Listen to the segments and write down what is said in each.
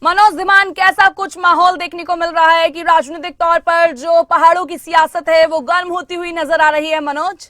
मनोज धीमान, कैसा कुछ माहौल देखने को मिल रहा है कि राजनीतिक तौर पर जो पहाड़ों की सियासत है वो गर्म होती हुई नजर आ रही है? मनोज,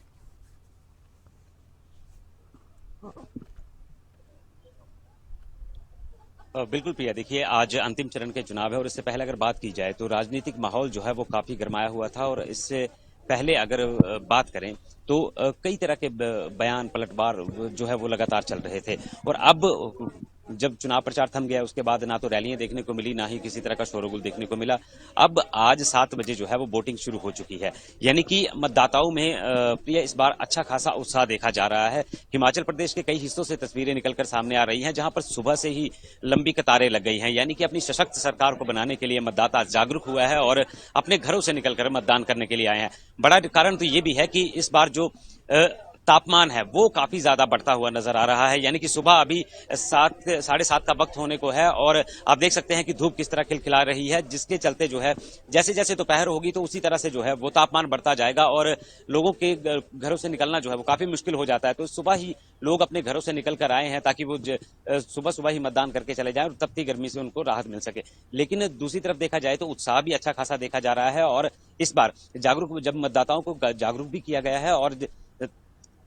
बिल्कुल प्रिया, देखिए आज अंतिम चरण के चुनाव है और इससे पहले अगर बात की जाए तो राजनीतिक माहौल जो है वो काफी गर्माया हुआ था। और इससे पहले अगर बात करें तो कई तरह के बयान पलटवार जो है वो लगातार चल रहे थे। और अब जब चुनाव प्रचार थम गया उसके बाद ना तो रैलियां देखने को मिली, ना ही किसी तरह का शोरगुल देखने को मिला। अब आज 7 बजे जो है वो वोटिंग शुरू हो चुकी है, यानी कि मतदाताओं में प्रिय इस बार अच्छा खासा उत्साह देखा जा रहा है। हिमाचल प्रदेश के कई हिस्सों से तस्वीरें निकलकर सामने आ रही हैं जहां पर सुबह से ही लंबी कतारें लग गई हैं, यानी कि अपनी सशक्त सरकार को बनाने के लिए मतदाता जागरूक हुआ है और अपने घरों से निकलकर मतदान करने के लिए आए हैं। बड़ा कारण तो ये भी है कि इस बार जो तापमान है वो काफी ज्यादा बढ़ता हुआ नजर आ रहा है, यानी कि सुबह अभी 7 साढ़े 7 का वक्त होने को है और आप देख सकते हैं कि धूप किस तरह खिलखिला रही है, जिसके चलते जो है जैसे जैसे दोपहर होगी तो उसी तरह से जो है वो तापमान बढ़ता जाएगा और लोगों के घरों से निकलना जो है वो काफी मुश्किल हो जाता है। तो सुबह ही लोग अपने घरों से निकल कर आए हैं ताकि वो सुबह सुबह ही मतदान करके चले जाएं और तपती गर्मी से उनको राहत मिल सके। लेकिन दूसरी तरफ देखा जाए तो उत्साह भी अच्छा खासा देखा जा रहा है और इस बार जागरूक जब मतदाताओं को जागरूक भी किया गया है और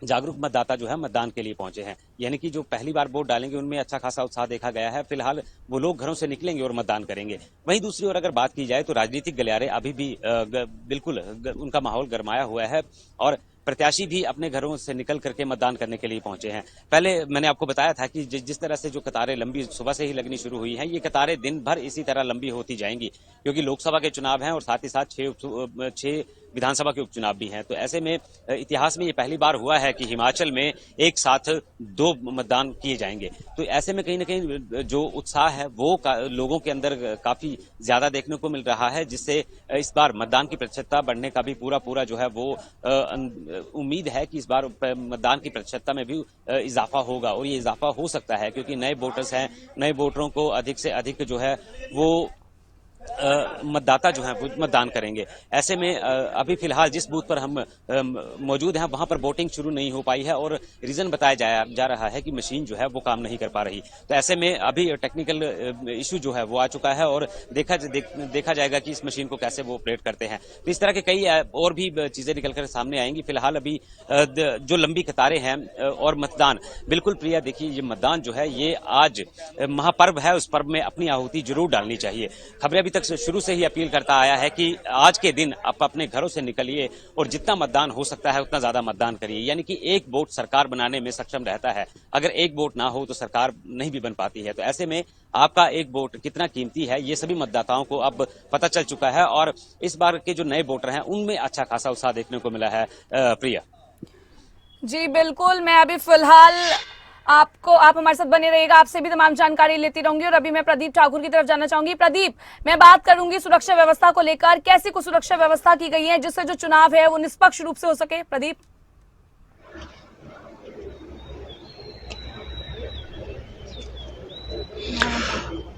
जागरूक मतदाता जो है मतदान के लिए पहुंचे हैं, यानी कि जो पहली बार वोट डालेंगे उनमें अच्छा खासा उत्साह देखा गया है। फिलहाल वो लोग घरों से निकलेंगे और मतदान करेंगे। वहीं दूसरी ओर अगर बात की जाए तो राजनीतिक गलियारे अभी भी बिल्कुल उनका माहौल गरमाया हुआ है और प्रत्याशी भी अपने घरों से निकल करके मतदान करने के लिए पहुंचे हैं। पहले मैंने आपको बताया था कि जिस तरह से जो कतारें लंबी सुबह से ही लगनी शुरू हुई हैं, ये कतारें दिन भर इसी तरह लंबी होती जाएंगी क्योंकि लोकसभा के चुनाव हैं और साथ ही साथ 6 विधानसभा के उपचुनाव भी हैं। तो ऐसे में इतिहास में ये पहली बार हुआ है कि हिमाचल में एक साथ 2 मतदान किए जाएंगे। तो ऐसे में कहीं ना कहीं जो उत्साह है वो लोगों के अंदर काफी ज्यादा देखने को मिल रहा है, जिससे इस बार मतदान की प्रतिशतता बढ़ने का भी पूरा जो है वो उम्मीद है कि इस बार मतदान की प्रतिशतता में भी इजाफा होगा। और ये इजाफा हो सकता है क्योंकि नए वोटर्स हैं, नए वोटरों को अधिक से अधिक जो है वो मतदाता जो है वो मतदान करेंगे। ऐसे में अभी फिलहाल जिस बूथ पर हम मौजूद हैं वहां पर वोटिंग शुरू नहीं हो पाई है और रीजन बताया जा रहा है कि मशीन जो है वो काम नहीं कर पा रही। तो ऐसे में अभी टेक्निकल इशू जो है वो आ चुका है और देखा जाएगा कि इस मशीन को कैसे वो ऑपरेट करते हैं। तो इस तरह के कई और भी चीजें निकलकर सामने आएंगी। फिलहाल अभी जो लंबी कतारें हैं और मतदान, बिल्कुल प्रिया देखिए ये मतदान जो है ये आज महापर्व है, उस पर्व में अपनी आहुति जरूर डालनी चाहिए। खबरें अभी तक शुरू से ही अपील करता आया है कि आज के दिन आप अपने घरों से निकलिए और जितना मतदान हो सकता है उतना ज्यादा मतदान करिए, यानी कि एक वोट सरकार बनाने में सक्षम रहता है। अगर एक वोट ना हो तो सरकार नहीं भी बन पाती है। तो ऐसे में आपका एक वोट कितना कीमती है ये सभी मतदाताओं को अब पता चल चुका है और इस बार के जो नए वोटर हैं उनमें अच्छा खासा उत्साह देखने को मिला है। प्रिया जी बिल्कुल, मैं अभी फिलहाल आप हमारे साथ बने रहिएगा, आपसे भी तमाम जानकारी लेती रहूंगी। और अभी मैं प्रदीप ठाकुर की तरफ जाना चाहूंगी। प्रदीप, मैं बात करूंगी सुरक्षा व्यवस्था को लेकर, कैसी कुछ सुरक्षा व्यवस्था की गई है जिससे जो चुनाव है वो निष्पक्ष रूप से हो सके? प्रदीप।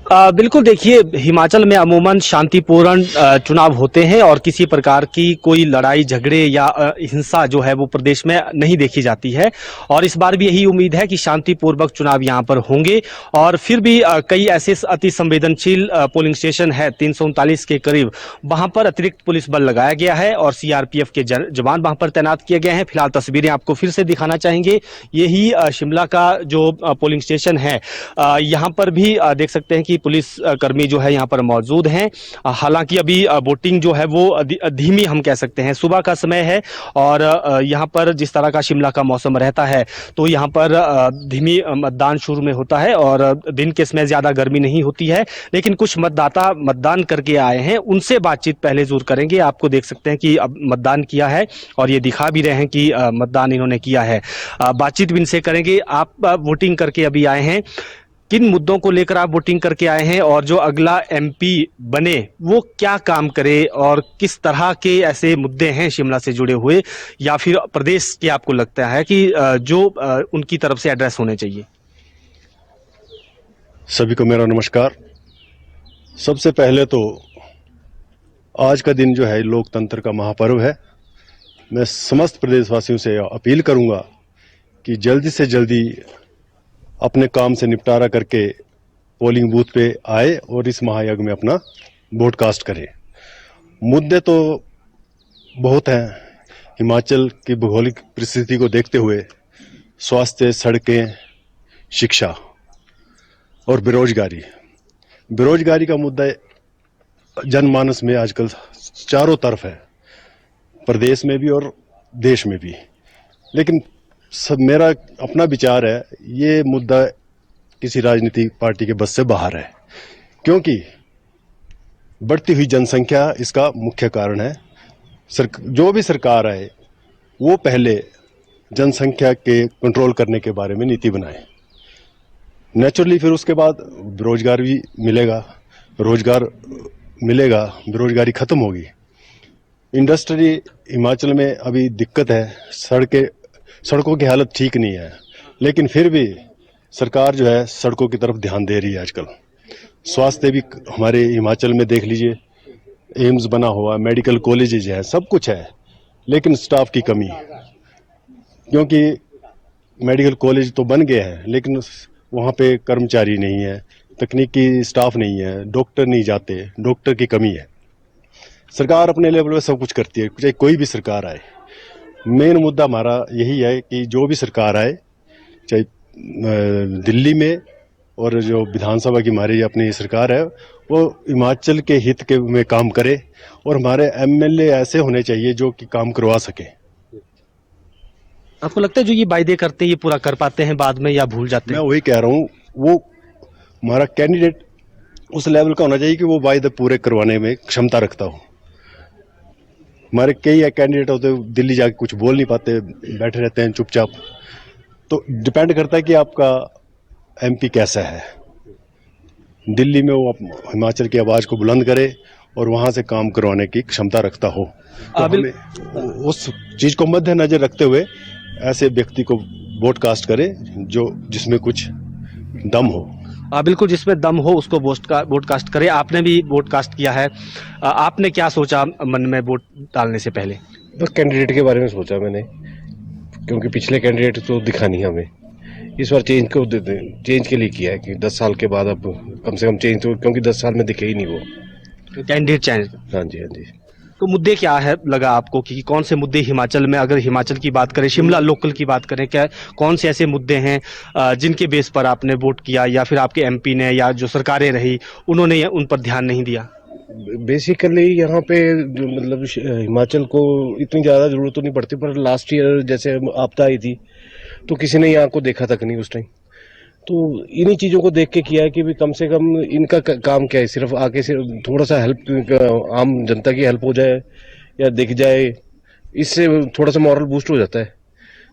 बिल्कुल, देखिए हिमाचल में अमूमन शांतिपूर्ण चुनाव होते हैं और किसी प्रकार की कोई लड़ाई झगड़े या हिंसा जो है वो प्रदेश में नहीं देखी जाती है और इस बार भी यही उम्मीद है कि शांतिपूर्वक चुनाव यहां पर होंगे। और फिर भी कई ऐसे अति संवेदनशील पोलिंग स्टेशन है 339 के करीब, वहां पर अतिरिक्त पुलिस बल लगाया गया है और सीआरपीएफ के जवान वहां पर तैनात किए गए हैं। फिलहाल तस्वीरें आपको फिर से दिखाना चाहेंगे, यही शिमला का जो पोलिंग स्टेशन है, यहाँ पर भी देख सकते हैं कि पुलिस कर्मी जो है यहाँ पर मौजूद हैं। हालांकि अभी वोटिंग जो है वो धीमी हम कह सकते हैं, सुबह का समय है और यहाँ पर जिस तरह का शिमला का मौसम रहता है तो यहाँ पर धीमी मतदान शुरू में होता है और दिन के समय ज्यादा गर्मी नहीं होती है। लेकिन कुछ मतदाता मतदान करके आए हैं, उनसे बातचीत पहले जरूर करेंगे। आपको देख सकते हैं कि अब मतदान किया है और ये दिखा भी रहे हैं कि मतदान इन्होंने किया है। बातचीत भी इनसे करेंगे। आप वोटिंग करके अभी आए हैं, किन मुद्दों को लेकर आप वोटिंग करके आए हैं और जो अगला एमपी बने वो क्या काम करे और किस तरह के ऐसे मुद्दे हैं शिमला से जुड़े हुए या फिर प्रदेश के आपको लगता है कि जो उनकी तरफ से एड्रेस होने चाहिए? सभी को मेरा नमस्कार। सबसे पहले तो आज का दिन जो है लोकतंत्र का महापर्व है। मैं समस्त प्रदेशवासियों से अपील करूंगा कि जल्दी से जल्दी अपने काम से निपटारा करके पोलिंग बूथ पे आए और इस महायज्ञ में अपना वोट कास्ट करें। मुद्दे तो बहुत हैं। हिमाचल की भौगोलिक परिस्थिति को देखते हुए स्वास्थ्य, सड़कें, शिक्षा और बेरोजगारी का मुद्दा जनमानस में आजकल चारों तरफ है, प्रदेश में भी और देश में भी। लेकिन सब मेरा अपना विचार है, ये मुद्दा किसी राजनीतिक पार्टी के बस से बाहर है, क्योंकि बढ़ती हुई जनसंख्या इसका मुख्य कारण है। जो भी सरकार आए वो पहले जनसंख्या के कंट्रोल करने के बारे में नीति बनाए, नेचुरली फिर उसके बाद रोजगार भी मिलेगा, रोजगार मिलेगा, बेरोजगारी खत्म होगी। इंडस्ट्री हिमाचल में अभी दिक्कत है, सड़कों की हालत ठीक नहीं है, लेकिन फिर भी सरकार जो है सड़कों की तरफ ध्यान दे रही है आजकल। स्वास्थ्य भी हमारे हिमाचल में देख लीजिए, एम्स बना हुआ, मेडिकल कॉलेजेज हैं, सब कुछ है, लेकिन स्टाफ की कमी, क्योंकि मेडिकल कॉलेज तो बन गए हैं लेकिन वहाँ पे कर्मचारी नहीं है, तकनीकी स्टाफ नहीं है, डॉक्टर नहीं जाते, डॉक्टर की कमी है। सरकार अपने लेवल पे सब कुछ करती है, चाहे कोई भी सरकार आए। मेन मुद्दा हमारा यही है कि जो भी सरकार आए, चाहे दिल्ली में और जो विधानसभा की हमारी अपनी सरकार है, वो हिमाचल के हित के में काम करे, और हमारे एमएलए ऐसे होने चाहिए जो कि काम करवा सके। आपको लगता है जो ये वायदे करते हैं ये पूरा कर पाते हैं बाद में, या भूल जाते मैं हैं? वही कह रहा हूँ, वो हमारा कैंडिडेट उस लेवल का होना चाहिए कि वो वायदे पूरे करवाने में क्षमता रखता हो। हमारे कई कैंडिडेट होते हैं दिल्ली जाके कुछ बोल नहीं पाते, बैठे रहते हैं चुपचाप। तो डिपेंड करता है कि आपका एमपी कैसा है। दिल्ली में वो हिमाचल की आवाज को बुलंद करे और वहां से काम करवाने की क्षमता रखता हो, तो हमें उस चीज को मद्देनजर रखते हुए ऐसे व्यक्ति को वोट कास्ट करे जो जिसमें कुछ दम हो। बिल्कुल, जिसमें दम हो उसको वोट कास्ट करे। आपने भी वोट कास्ट किया है, आपने क्या सोचा मन में वोट डालने से पहले? बस कैंडिडेट के बारे में सोचा मैंने, क्योंकि पिछले कैंडिडेट तो दिखा नहीं हमें। इस बार चेंज के लिए किया है कि 10 साल के बाद अब कम से कम चेंज तो, क्योंकि 10 साल में दिखे ही नहीं वो कैंडिडेट चेंज। हाँ जी, हाँ जी। तो मुद्दे क्या है लगा आपको कि कौन से मुद्दे हिमाचल में, अगर हिमाचल की बात करें, शिमला लोकल की बात करें, क्या कौन से ऐसे मुद्दे हैं जिनके बेस पर आपने वोट किया, या फिर आपके एमपी ने या जो सरकारें रही उन्होंने उन पर ध्यान नहीं दिया? बेसिकली यहाँ पे मतलब हिमाचल को इतनी ज़्यादा ज़रूरत तो नहीं पड़ती, पर लास्ट ईयर जैसे आपदा आई थी तो किसी ने यहाँ को देखा तक नहीं उस टाइम। तो इन्हीं चीज़ों को देख के किया है कि भी कम से कम इनका काम क्या है, सिर्फ आके सिर्फ थोड़ा सा हेल्प, आम जनता की हेल्प हो जाए या दिख जाए, इससे थोड़ा सा मॉरल बूस्ट हो जाता है।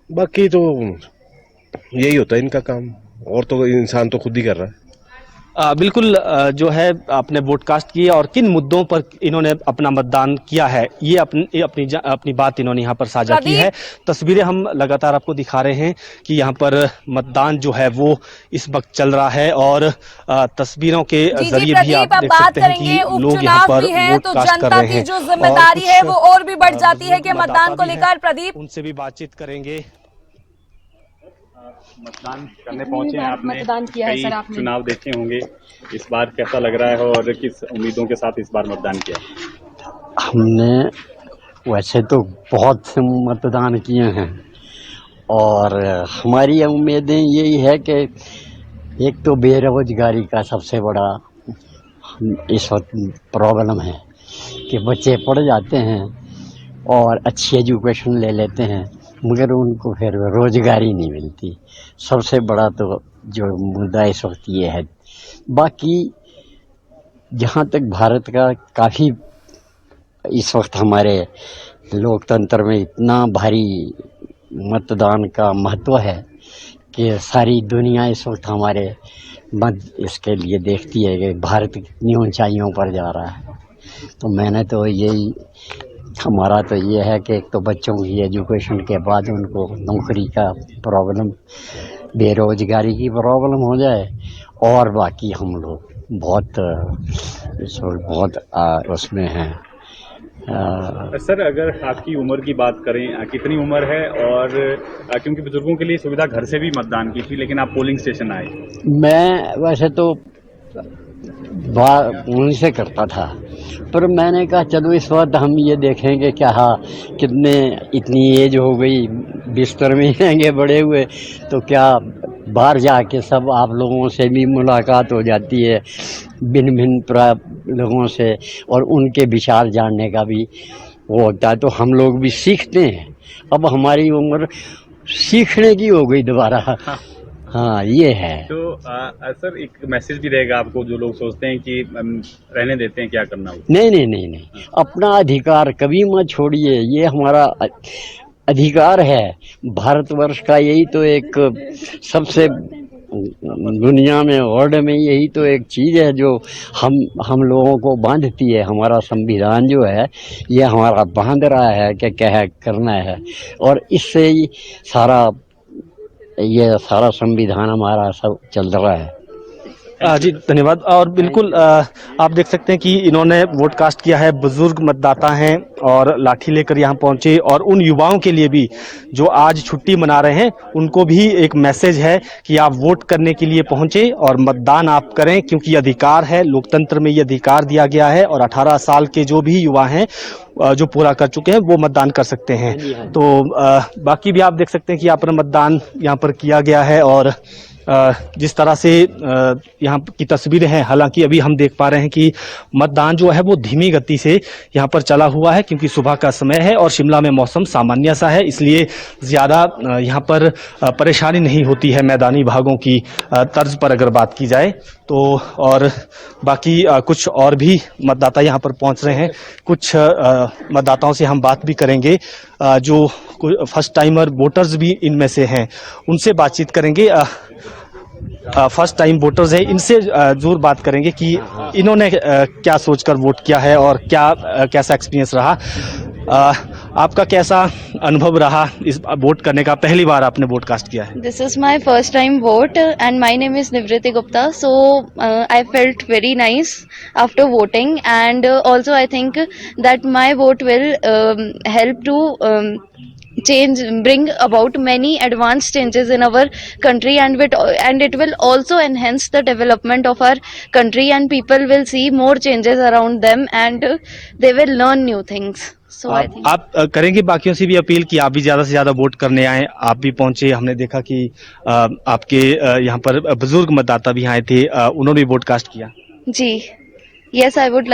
बाकी तो यही होता है इनका काम, और तो इंसान तो खुद ही कर रहा है। बिल्कुल, जो है आपने वोट कास्ट किया और किन मुद्दों पर इन्होंने अपना मतदान किया है, ये अपनी बात इन्होंने यहाँ पर साझा की है। तस्वीरें हम लगातार आपको दिखा रहे हैं कि यहाँ पर मतदान जो है वो इस वक्त चल रहा है, और तस्वीरों के जरिए भी आप देख सकते हैं कि लोग यहाँ पर वोट कास्ट कर रहे हैं। जो जिम्मेदारी है वो और भी बढ़ जाती है कि मतदान को लेकर। प्रदीप, उनसे भी बातचीत करेंगे। मतदान करने पहुंचे हैं, आपने मतदान किया है सर, आपने चुनाव देखे होंगे, इस बार कैसा लग रहा है और किस उम्मीदों के साथ इस बार मतदान किया? हमने वैसे तो बहुत से मतदान किए हैं, और हमारी उम्मीदें यही है कि एक तो बेरोजगारी का सबसे बड़ा इस वक्त प्रॉब्लम है कि बच्चे पढ़ जाते हैं और अच्छी एजुकेशन ले लेते हैं, मगर उनको फिर रोजगारी नहीं मिलती। सबसे बड़ा तो जो मुद्दा इस वक्त ये है। बाकी जहाँ तक भारत का काफ़ी इस वक्त हमारे लोकतंत्र में इतना भारी मतदान का महत्व है कि सारी दुनिया इस वक्त हमारे मत इसके लिए देखती है कि भारत कितनी ऊंचाइयों पर जा रहा है। तो मैंने तो यही, हमारा तो ये है कि एक तो बच्चों की एजुकेशन के बाद उनको नौकरी का प्रॉब्लम, बेरोजगारी की प्रॉब्लम हो जाए, और बाकी हम लोग बहुत इस वक्त बहुत उसमें हैं। सर, अगर आपकी उम्र की बात करें, कितनी उम्र है? और क्योंकि बुजुर्गों के लिए सुविधा घर से भी मतदान की थी, लेकिन आप पोलिंग स्टेशन आए। मैं वैसे तो उनसे करता था। पर मैंने कहा चलो इस वक्त हम ये देखेंगे क्या, कितने इतनी एज हो गई, बिस्तर में रहेंगे बड़े हुए, तो क्या बाहर जाके सब आप लोगों से भी मुलाकात हो जाती है, भिन्न भिन्न लोगों से, और उनके विचार जानने का भी वो होता है, तो हम लोग भी सीखते हैं। अब हमारी उम्र सीखने की हो गई दोबारा। हाँ ये है। तो सर एक मैसेज भी रहेगा आपको, जो लोग सोचते हैं कि रहने देते हैं, क्या करना हो? नहीं, अपना अधिकार कभी मत छोड़िए, ये हमारा अधिकार है। भारतवर्ष का यही तो एक सबसे दुनिया में, वर्ल्ड में यही तो एक चीज है जो हम लोगों को बांधती है। हमारा संविधान जो है ये हमारा बांध रहा है कि क्या करना है, और इससे ही ये सारा संविधान हमारा सब चल रहा है। जी धन्यवाद। और बिल्कुल आप देख सकते हैं कि इन्होंने वोट कास्ट किया है, बुजुर्ग मतदाता हैं और लाठी लेकर यहाँ पहुंचे, और उन युवाओं के लिए भी जो आज छुट्टी मना रहे हैं उनको भी एक मैसेज है कि आप वोट करने के लिए पहुंचे और मतदान आप करें, क्योंकि अधिकार है, लोकतंत्र में ये अधिकार दिया गया है, और 18 साल के जो भी युवा हैं जो पूरा कर चुके हैं वो मतदान कर सकते हैं। तो बाकी भी आप देख सकते हैं कि यहाँ पर मतदान यहाँ पर किया गया है, और जिस तरह से यहाँ की तस्वीरें हैं, हालांकि अभी हम देख पा रहे हैं कि मतदान जो है वो धीमी गति से यहाँ पर चला हुआ है, क्योंकि सुबह का समय है और शिमला में मौसम सामान्य सा है, इसलिए ज़्यादा यहाँ पर परेशानी नहीं होती है मैदानी भागों की तर्ज पर अगर बात की जाए तो। और बाकी कुछ और भी मतदाता यहाँ पर पहुँच रहे हैं, कुछ मतदाताओं से हम बात भी करेंगे, जो फर्स्ट टाइमर वोटर्स भी इनमें से हैं, उनसे बातचीत करेंगे। फर्स्ट टाइम वोटर्स हैं, इनसे जरूर बात करेंगे कि इन्होंने क्या सोचकर वोट किया है और कैसा एक्सपीरियंस रहा। आपका कैसा अनुभव रहा इस वोट करने का? पहली बार आपने वोट कास्ट किया है? This is my first time vote and my name is Nivriti Gupta. So I felt very nice after voting, and also I think that my vote will help to bring about many advanced changes in our country, and it will also enhance the development of our country, and people will see more changes around them, and they will learn new things. So I think आप करेंगे बाकियों से भी appeal कि आप भी ज्यादा से ज्यादा वोट करने आए? आप भी पहुंचे, हमने देखा कि आपके यहाँ पर बुजुर्ग मतदाता भी आए थे, उन्होंने भी वोट कास्ट किया। जी, yes, I would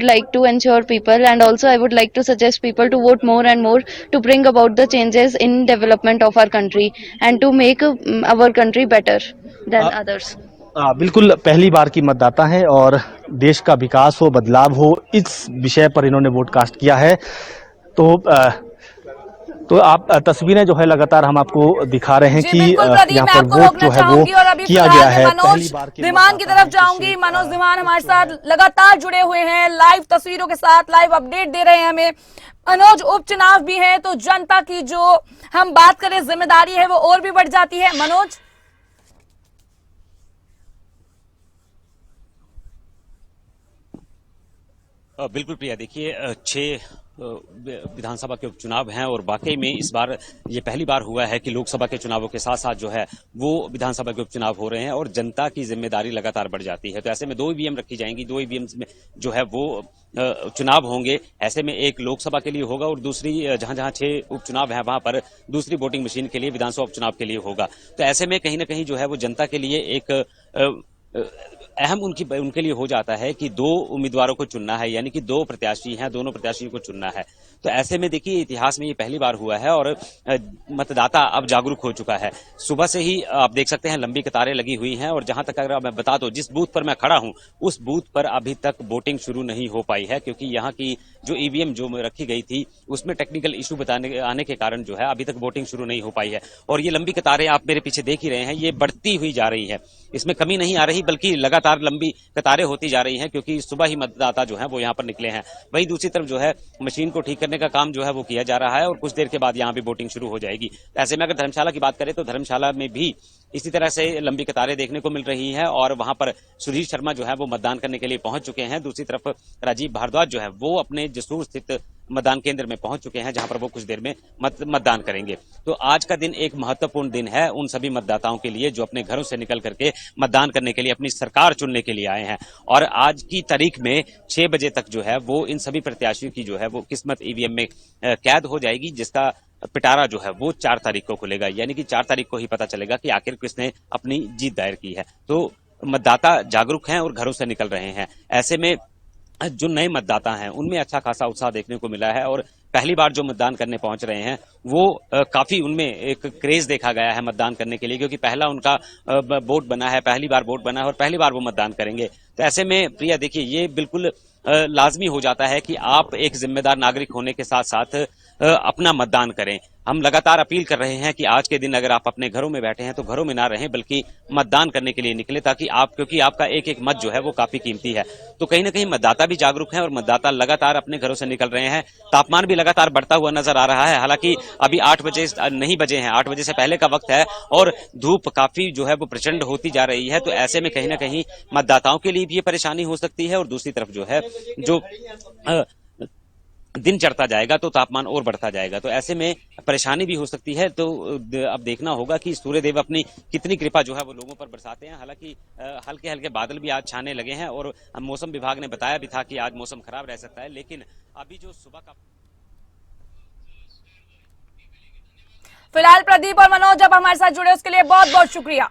like to ensure people, and also I would like to suggest people to vote more and more to bring about the changes in development of our country and to make our country better than others. बिल्कुल पहली बार की मतदाता है और देश का विकास हो, बदलाव हो, इस विषय पर इन्होंने वोट कास्ट किया है। तो आप तस्वीरें जो है लगातार हम आपको दिखा रहे हैं कि यहाँ पर वोट जो है वो किया गया है। मनोज धीमान की तरफ जाऊंगी। मनोज धीमान हमारे साथ लगातार जुड़े हुए हैं, लाइव तस्वीरों के साथ लाइव अपडेट दे रहे हैं हमें। मनोज, उपचुनाव भी है तो जनता की जो हम बात करें जिम्मेदारी है वो और भी बढ़ जाती है। मनोज, बिल्कुल प्रिया, देखिए 6 विधानसभा के उपचुनाव हैं और वाकई में इस बार ये पहली बार हुआ है कि लोकसभा के चुनावों के साथ साथ जो है वो विधानसभा के उपचुनाव हो रहे हैं और जनता की जिम्मेदारी लगातार बढ़ जाती है। तो ऐसे में 2 ईवीएम रखी जाएंगी, 2 ईवीएम में जो है वो चुनाव होंगे। ऐसे में एक लोकसभा के लिए होगा और दूसरी जहां जहां 6 उपचुनाव है वहां पर दूसरी वोटिंग मशीन के लिए विधानसभा उपचुनाव के लिए होगा। तो ऐसे में कहीं ना कहीं जो है वो जनता के लिए एक अहम उनके लिए हो जाता है कि 2 उम्मीदवारों को चुनना है, यानी कि 2 प्रत्याशी हैं, दोनों प्रत्याशियों को चुनना है। तो ऐसे में देखिए इतिहास में ये पहली बार हुआ है और मतदाता अब जागरूक हो चुका है। सुबह से ही आप देख सकते हैं लंबी कतारें लगी हुई हैं और जहां तक अगर मैं बता दूं, जिस बूथ पर मैं खड़ा हूं उस बूथ पर अभी तक वोटिंग शुरू नहीं हो पाई है, क्योंकि यहाँ की जो ईवीएम जो रखी गई थी उसमें टेक्निकल इशू आने के कारण जो है अभी तक वोटिंग शुरू नहीं हो पाई है। और ये लंबी कतारें आप मेरे पीछे देख ही रहे हैं, ये बढ़ती हुई जा रही है, इसमें कमी नहीं आ रही बल्कि लगातार लंबी कतारें होती जा रही हैं, क्योंकि सुबह ही मतदाता जो है वो यहाँ पर निकले हैं। वहीं दूसरी तरफ जो है मशीन को ठीक करने का काम जो है वो किया जा रहा है और कुछ देर के बाद यहाँ भी वोटिंग शुरू हो जाएगी। ऐसे में अगर धर्मशाला की बात करें तो धर्मशाला में भी इसी तरह से लंबी कतारें देखने को मिल रही है और वहां पर सुधीर शर्मा जो है वो मतदान करने के लिए पहुंच चुके हैं। दूसरी तरफ राजीव भारद्वाज जो है वो अपने जसूर स्थित मतदान केंद्र में पहुंच चुके हैं, जहां पर वो कुछ देर में मतदान करेंगे। तो आज का दिन एक महत्वपूर्ण दिन है उन सभी मतदाताओं के लिए जो अपने घरों से निकल करके मतदान करने के लिए, अपनी सरकार चुनने के लिए आए हैं। और आज की तारीख में 6 बजे तक जो है वो इन सभी प्रत्याशियों की जो है वो किस्मत ईवीएम में कैद हो जाएगी, जिसका पिटारा जो है वो 4 तारीख को खुलेगा। यानी कि 4 तारीख को ही पता चलेगा कि आखिर किसने अपनी जीत दायर की है। तो मतदाता जागरूक हैं और घरों से निकल रहे हैं। ऐसे में जो नए मतदाता हैं उनमें अच्छा खासा उत्साह देखने को मिला है और पहली बार जो मतदान करने पहुंच रहे हैं वो काफी उनमें एक क्रेज देखा गया है मतदान करने के लिए, क्योंकि पहला उनका वोट बना है, पहली बार वोट बना है और पहली बार वो मतदान करेंगे। तो ऐसे में प्रिया देखिए, ये बिल्कुल लाजमी हो जाता है कि आप एक जिम्मेदार नागरिक होने के साथ साथ अपना मतदान करें। हम लगातार अपील कर रहे हैं कि आज के दिन अगर आप अपने घरों में बैठे हैं तो घरों में ना रहें, बल्कि मतदान करने के लिए निकले, ताकि क्योंकि आपका एक एक मत जो है वो काफी कीमती है। तो कहीं ना कहीं मतदाता भी जागरूक हैं और मतदाता लगातार अपने घरों से निकल रहे हैं। तापमान भी लगातार बढ़ता हुआ नजर आ रहा है। हालांकि अभी 8 बजे नहीं बजे हैं, 8 बजे से पहले का वक्त है और धूप काफी जो है वो प्रचंड होती जा रही है। तो ऐसे में कहीं ना कहीं मतदाताओं के लिए भी ये परेशानी हो सकती है और दूसरी तरफ जो है जो दिन चढ़ता जाएगा तो तापमान और बढ़ता जाएगा, तो ऐसे में परेशानी भी हो सकती है। तो अब देखना होगा कि सूर्यदेव अपनी कितनी कृपा जो है वो लोगों पर बरसाते हैं। हालांकि हल्के हल्के बादल भी आज छाने लगे हैं और मौसम विभाग ने बताया भी था कि आज मौसम खराब रह सकता है, लेकिन अभी जो सुबह का फिलहाल प्रदीप और मनोज अब हमारे साथ जुड़े उसके लिए बहुत बहुत शुक्रिया।